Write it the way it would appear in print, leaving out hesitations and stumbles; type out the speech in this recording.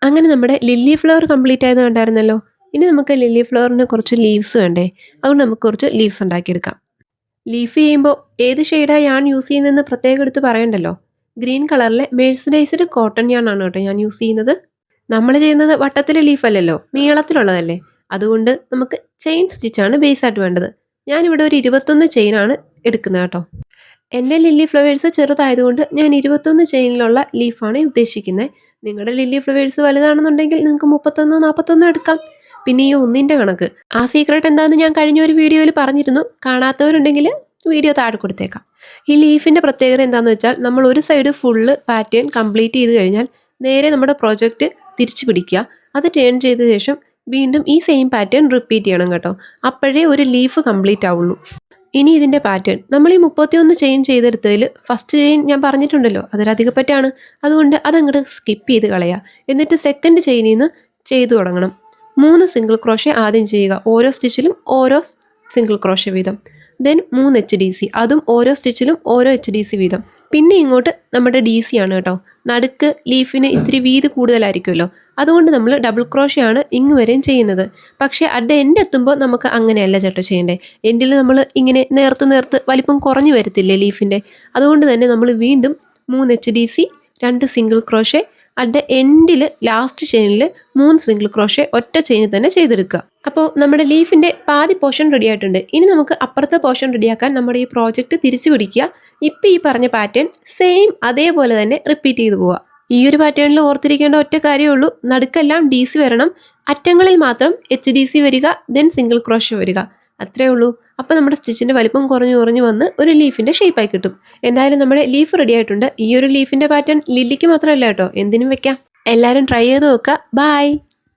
അങ്ങനെ നമ്മുടെ lily flower complete ആയത് കണ്ടായിരുന്നല്ലോ. ഇനി നമുക്ക് ലില്ലി ഫ്ലവറിന് കുറച്ച് ലീവ്സ് വേണ്ടേ, അതുകൊണ്ട് നമുക്ക് കുറച്ച് ലീവ്സ് ഉണ്ടാക്കിയെടുക്കാം. ലീഫ് ചെയ്യുമ്പോൾ ഏത് ഷെയ്ഡാണ് ഞാൻ യൂസ് ചെയ്യുന്നതെന്ന് പ്രത്യേകം എടുത്ത് പറയണ്ടല്ലോ. ഗ്രീൻ കളറിലെ മേഴ്സറൈസ്ഡ് കോട്ടൺ യാണാണ് കേട്ടോ ഞാൻ യൂസ് ചെയ്യുന്നത്. നമ്മൾ ചെയ്യുന്നത് വട്ടത്തിലെ ലീഫല്ലല്ലോ, നീളത്തിലുള്ളതല്ലേ. അതുകൊണ്ട് നമുക്ക് ചെയിൻ സ്റ്റിച്ചാണ് ബേസായിട്ട് വേണ്ടത്. ഞാനിവിടെ ഒരു 21 ചെയിനാണ് എടുക്കുന്നത് കേട്ടോ. എൻ്റെ ലില്ലി ഫ്ലവേഴ്സ് ചെറുതായതുകൊണ്ട് ഞാൻ 21 ചെയിനിലുള്ള ലീഫാണ് ഉദ്ദേശിക്കുന്നത്. നിങ്ങളുടെ ലില്ലി ഫ്ലവേഴ്സ് വലുതാണെന്നുണ്ടെങ്കിൽ നിങ്ങൾക്ക് 31 41 എടുക്കാം. പിന്നെ ഈ ഒന്നിൻ്റെ കണക്ക്, ആ സീക്രട്ട് എന്താണെന്ന് ഞാൻ കഴിഞ്ഞ ഒരു വീഡിയോയിൽ പറഞ്ഞിരുന്നു. കാണാത്തവരുണ്ടെങ്കിൽ വീഡിയോ താഴെ കൊടുത്തേക്കാം. ഈ ലീഫിൻ്റെ പ്രത്യേകത എന്താണെന്ന് വെച്ചാൽ, നമ്മൾ ഒരു സൈഡ് ഫുള്ള് പാറ്റേൺ കംപ്ലീറ്റ് ചെയ്ത് കഴിഞ്ഞാൽ നേരെ നമ്മുടെ പ്രൊജക്റ്റ് തിരിച്ചു പിടിക്കുക. അത് ടേൺ ചെയ്ത ശേഷം വീണ്ടും ഈ സെയിം പാറ്റേൺ റിപ്പീറ്റ് ചെയ്യണം കേട്ടോ. അപ്പോഴേ ഒരു ലീഫ് കംപ്ലീറ്റ് ആവുള്ളൂ. ഇനി ഇതിൻ്റെ പാറ്റേൺ നമ്മൾ ഈ 31 ചെയിൻ ചെയ്തെടുത്തതിൽ ഫസ്റ്റ് ചെയിൻ ഞാൻ പറഞ്ഞിട്ടുണ്ടല്ലോ, അതൊരധികപ്പറ്റാണ്. അതുകൊണ്ട് അതങ്ങോട്ട് സ്കിപ്പ് ചെയ്ത് കളയുക. എന്നിട്ട് സെക്കൻഡ് ചെയിനിൽ നിന്ന് ചെയ്തു തുടങ്ങണം. 3 സിംഗിൾ ക്രോഷേ ആദ്യം ചെയ്യുക. ഓരോ സ്റ്റിച്ചിലും ഓരോ സിംഗിൾ ക്രോഷേ വീതം. ദെൻ 3 HDC, അതും ഓരോ സ്റ്റിച്ചിലും ഓരോ HDC വീതം. പിന്നെ ഇങ്ങോട്ട് നമ്മുടെ DC ആണ് കേട്ടോ. നടുക്ക് ലീഫിന് ഇത്തിരി വീതി കൂടുതലായിരിക്കുമല്ലോ, അതുകൊണ്ട് നമ്മൾ ഡബിൾ ക്രോഷേ ആണ് ഇങ്ങ് വരെയും ചെയ്യുന്നത്. പക്ഷേ അറ്റ് ദ എൻഡ് എത്തുമ്പോൾ നമുക്ക് അങ്ങനെയല്ല ചേട്ടോ ചെയ്യേണ്ടേ. എൻഡിൽ നമ്മൾ ഇങ്ങനെ നേർത്ത് വലിപ്പം കുറഞ്ഞു വരത്തില്ലേ ലീഫിൻ്റെ. അതുകൊണ്ട് തന്നെ നമ്മൾ വീണ്ടും 3 HDC, 2 single crochet, at the എൻഡിൽ ലാസ്റ്റ് ചെയിനിൽ 3 സിംഗിൾ ക്രോഷേ ഒറ്റ ചെയിനിൽ തന്നെ ചെയ്തെടുക്കുക. അപ്പോൾ നമ്മുടെ ലീഫിൻ്റെ പാതി പോർഷൻ റെഡി ആയിട്ടുണ്ട്. ഇനി നമുക്ക് അപ്പുറത്തെ പോർഷൻ റെഡിയാക്കാൻ നമ്മുടെ ഈ പ്രോജക്റ്റ് തിരിച്ചു പിടിക്കുക. ഇപ്പം ഈ പറഞ്ഞ പാറ്റേൺ സെയിം അതേപോലെ തന്നെ റിപ്പീറ്റ് ചെയ്തു പോവുക. ഈ ഒരു പാറ്റേണിൽ ഓർത്തിരിക്കേണ്ട ഒറ്റ കാര്യമേ ഉള്ളൂ, നടുക്കെല്ലാം DC വരണം, അറ്റങ്ങളിൽ മാത്രം HDC വരിക, ദെൻ സിംഗിൾ ക്രോഷേ വരിക. അത്രേ ഉള്ളൂ. അപ്പോൾ നമ്മുടെ സ്റ്റിച്ചിൻ്റെ വലിപ്പം കുറഞ്ഞു വന്ന് ഒരു ലീഫിൻ്റെ ഷേപ്പായി കിട്ടും. എന്തായാലും നമ്മുടെ ലീഫ് റെഡി ആയിട്ടുണ്ട്. ഈ ഒരു ലീഫിൻ്റെ പാറ്റേൺ ലില്ലിക്ക് മാത്രമല്ല കേട്ടോ, എന്തിനും വെക്കാം. എല്ലാവരും ട്രൈ ചെയ്ത് നോക്കുക. ബൈ.